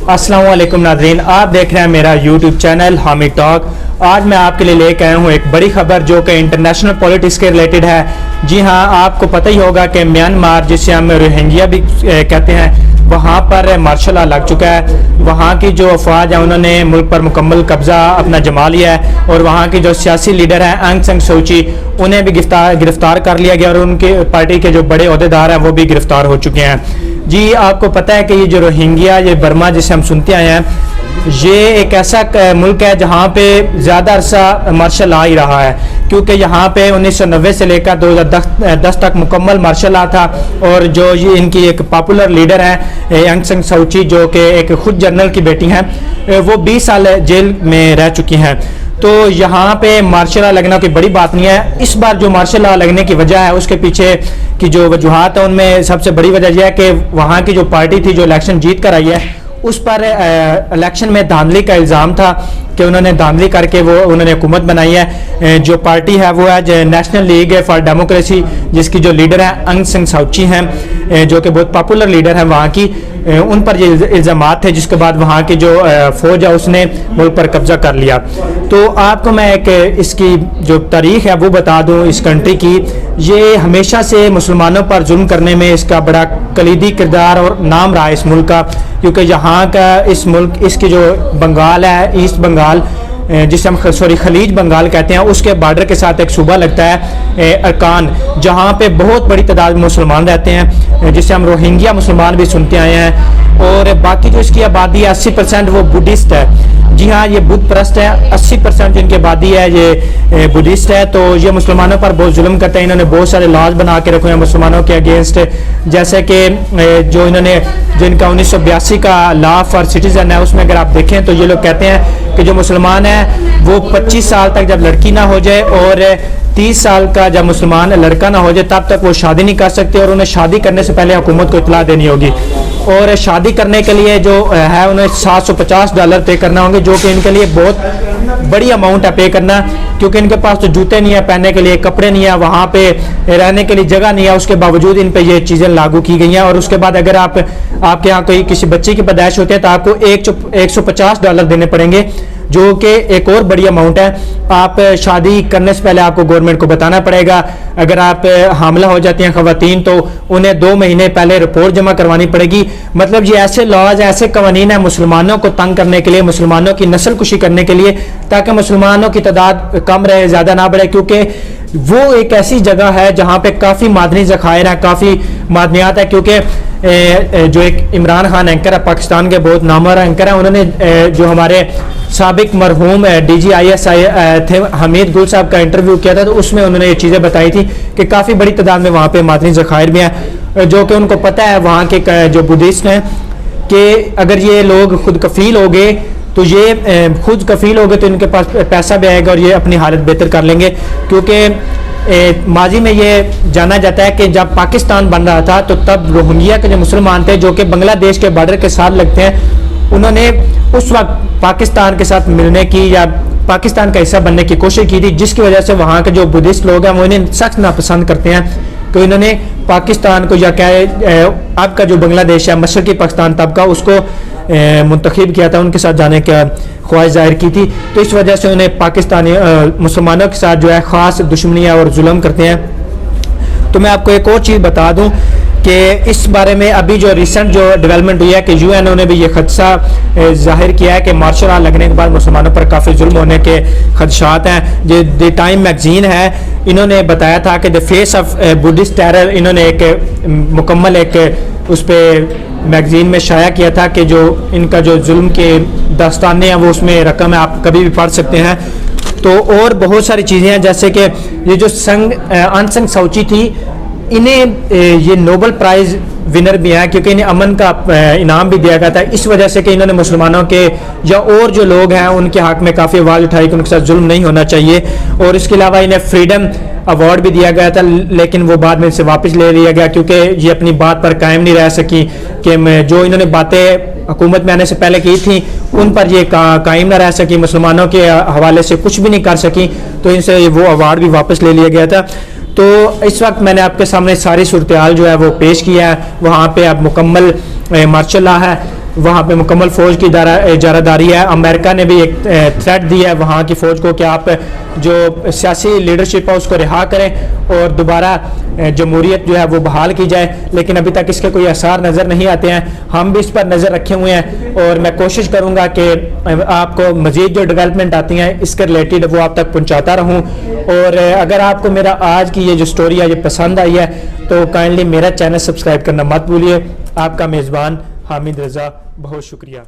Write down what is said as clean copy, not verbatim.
अस्सलाम वालेकुम नाज़रीन, आप देख रहे हैं मेरा यूट्यूब चैनल हामिद टॉक। आज मैं आपके लिए लेकर आया हूँ एक बड़ी खबर जो कि इंटरनेशनल पॉलिटिक्स के रिलेटेड है। जी हाँ, आपको पता ही होगा कि म्यांमार, जिसे हम रोहिंग्या भी कहते हैं, वहाँ पर मार्शल लॉ लग चुका है। वहाँ की जो अफवाज है उन्होंने मुल्क पर मुकम्मल कब्जा अपना जमा लिया है और वहाँ की जो सियासी लीडर हैं आंग सान सू की, उन्हें भी गिरफ्तार कर लिया गया और उनके पार्टी के जो बड़े ओहदेदार हैं वो भी गिरफ्तार हो चुके हैं। जी, आपको पता है कि ये जो रोहिंग्या, ये बर्मा जिसे हम सुनते आए हैं, ये एक ऐसा मुल्क है जहाँ पे ज़्यादा अरसा मार्शल लॉ ही रहा है, क्योंकि यहाँ पे 1990 से लेकर 2010 तक मुकम्मल मार्शल लॉ था। और जो ये इनकी एक पॉपुलर लीडर है आंग सान सू की, जो कि एक खुद जनरल की बेटी हैं, वो 20 साल जेल में रह चुकी हैं। तो यहाँ पे मार्शल लॉ लगना कोई बड़ी बात नहीं है। इस बार जो मार्शल लॉ लगने की वजह है, उसके पीछे की जो वजूहात है, उनमें सबसे बड़ी वजह यह है कि वहाँ की जो पार्टी थी जो इलेक्शन जीत कर आई है, उस पर इलेक्शन में धांधली का इल्ज़ाम था कि उन्होंने धांधली करके वो उन्होंने हुकूमत बनाई है। जो पार्टी है वो है नेशनल लीग फॉर डेमोक्रेसी, जिसकी जो लीडर है आंग सान सू की हैं, जो कि बहुत पॉपुलर लीडर है वहाँ की। उन पर ये इल्ज़ामात थे, जिसके बाद वहाँ की जो फौज है उसने मुल्क पर कब्जा कर लिया। तो आपको मैं एक इसकी जो तारीख है वो बता दूँ इस कंट्री की। ये हमेशा से मुसलमानों पर जुल्म करने में इसका बड़ा कलीदी किरदार और नाम रहा है इस मुल्क का, क्योंकि यहाँ का इस मुल्क, इसकी जो बंगाल है, ईस्ट बंगाल, जिसे हम खलीज बंगाल कहते हैं, उसके बॉर्डर के साथ एक सूबा लगता है अरकान, जहाँ पे बहुत बड़ी तादाद में मुसलमान रहते हैं, जिसे हम रोहिंग्या मुसलमान भी सुनते आए हैं। और बाकी जो इसकी आबादी है 80% वो बुद्धिस्ट है। जी हाँ, ये बुद्ध परस्त है। 80% जिनकी आबादी है ये बुद्धिस्ट है। तो ये मुसलमानों पर बहुत जुल्म करते हैं। इन्होंने बहुत सारे लॉज बना के रखे हैं मुसलमानों के अगेंस्ट, जैसे कि जो इन्होंने जिनका 1982 का लॉ फॉर सिटीजन है, उसमें अगर आप देखें तो ये लोग कहते हैं कि जो मुसलमान है वो 25 साल तक जब लड़की ना हो जाए और 30 साल का जब मुसलमान लड़का ना हो जाए तब तक वो शादी नहीं कर सकते, और उन्हें शादी करने से पहले हुकूमत को इत्तला देनी होगी। और शादी करने के लिए जो है उन्हें $750 पे करना होंगे, जो कि इनके लिए बहुत बड़ी अमाउंट है पे करना, क्योंकि इनके पास तो जूते नहीं है पहनने के लिए, कपड़े नहीं है, वहाँ पे रहने के लिए जगह नहीं है। उसके बावजूद इन पे ये चीज़ें लागू की गई हैं। और उसके बाद अगर आपके यहाँ कोई किसी बच्चे की पैदाइश होती है तो आपको $150 देने पड़ेंगे, जो कि एक और बड़ी अमाउंट है। आप शादी करने से पहले आपको गवर्नमेंट को बताना पड़ेगा। अगर आप हामला हो जाती हैं ख़वातीन तो उन्हें 2 महीने पहले रिपोर्ट जमा करवानी पड़ेगी। मतलब ये ऐसे लॉज, ऐसे कवानीन है मुसलमानों को तंग करने के लिए, मुसलमानों की नस्ल कुशी करने के लिए, ताकि मुसलमानों की तादाद कम रहे, ज़्यादा ना बढ़े। क्योंकि वो एक ऐसी जगह है जहाँ पे काफ़ी मादनी ज़खायर हैं, काफ़ी मादनियात है। क्योंकि जो एक इमरान खान एंकर है, पाकिस्तान के बहुत नामवर एंकर हैं, उन्होंने जो हमारे साबिक मरहूम DGIS थे हमीद गुल साहब का इंटरव्यू किया था, तो उसमें उन्होंने ये चीज़ें बताई थी कि काफ़ी बड़ी तादाद में वहाँ पे मादनी ज़खायर भी हैं, जो कि उनको पता है वहाँ के जो बुद्धिस्ट हैं कि अगर ये लोग खुद कफील हो गए तो ये खुद कफील हो गए तो इनके पास पैसा भी आएगा और ये अपनी हालत बेहतर कर लेंगे। क्योंकि माजी में ये जाना जाता है कि जब पाकिस्तान बन रहा था तो तब रोहिंग्या के जो मुसलमान थे, जो कि बांग्लादेश के बॉर्डर के साथ लगते हैं, उन्होंने उस वक्त पाकिस्तान के साथ मिलने की या पाकिस्तान का हिस्सा बनने की कोशिश की थी, जिसकी वजह से वहाँ के जो बुद्धिस्ट लोग हैं वो इन्हें सख्त नापसंद करते हैं। तो इन्होंने पाकिस्तान को, या क्या अब का जो बांग्लादेश है, मशरकी पाकिस्तान तब का, उसको मुंतखब किया था, उनके साथ जाने का ख्वाहिश जाहिर की थी। तो इस वजह से उन्हें पाकिस्तानी मुसलमानों के साथ जो है ख़ास दुश्मनियाँ और जुल्म करते हैं। तो मैं आपको एक और चीज़ बता दूं कि इस बारे में अभी जो रिसेंट जो डेवलपमेंट हुई है कि UN ने भी ये खदशा जाहिर किया है कि मार्शल लॉ लगने के बाद मुसलमानों पर काफ़ी जुल्म होने के खदशात हैं। जो द टाइम मैगजीन है, इन्होंने बताया था कि the face of Buddhist terror, इन्होंने एक मुकम्मल एक उस पर मैगजीन में शाया किया था कि जो इनका जो जुल्म के दास्तानें हैं वो उसमें रकम है, आप कभी भी पढ़ सकते हैं। तो और बहुत सारी चीज़ें हैं, जैसे कि ये जो आंग सान सू की थी, इन्हें ये नोबल प्राइज़ विनर भी हैं, क्योंकि इन्हें अमन का इनाम भी दिया गया था, इस वजह से कि इन्होंने मुसलमानों के या और जो लोग हैं उनके हक़ में काफ़ी आवाज़ उठाई कि उनके साथ जुल्म नहीं होना चाहिए। और इसके अलावा इन्हें फ्रीडम अवार्ड भी दिया गया था, लेकिन वो बाद में इसे वापस ले लिया गया, क्योंकि ये अपनी बात पर कायम नहीं रह सकी कि जो इन्होंने बातें हुकूमत में आने से पहले की थी उन पर ये कायम ना रह सकी, मुसलमानों के हवाले से कुछ भी नहीं कर सकी, तो इनसे वो अवार्ड भी वापस ले लिया गया था। तो इस वक्त मैंने आपके सामने सारी सूरत हाल जो है वो पेश किया है। वहाँ पे अब मुकम्मल मार्शल लॉ है। वहाँ पे मुकम्मल फ़ौज की इजारादारी है। अमेरिका ने भी एक थ्रेट दिया है वहाँ की फ़ौज को कि आप जो सियासी लीडरशिप है उसको रिहा करें और दोबारा जमहूरियत जो है वो बहाल की जाए, लेकिन अभी तक इसके कोई आसार नज़र नहीं आते हैं। हम भी इस पर नज़र रखे हुए हैं और मैं कोशिश करूँगा कि आपको मज़ीद जो डेवलपमेंट आती हैं इसके रिलेटेड वो आप तक पहुँचाता रहूँ। और अगर आपको मेरा आज की ये जो स्टोरी है ये पसंद आई है तो काइंडली मेरा चैनल सब्सक्राइब करना मत भूलिए। आपका मेज़बान हामिद रज़ा, बहुत शुक्रिया।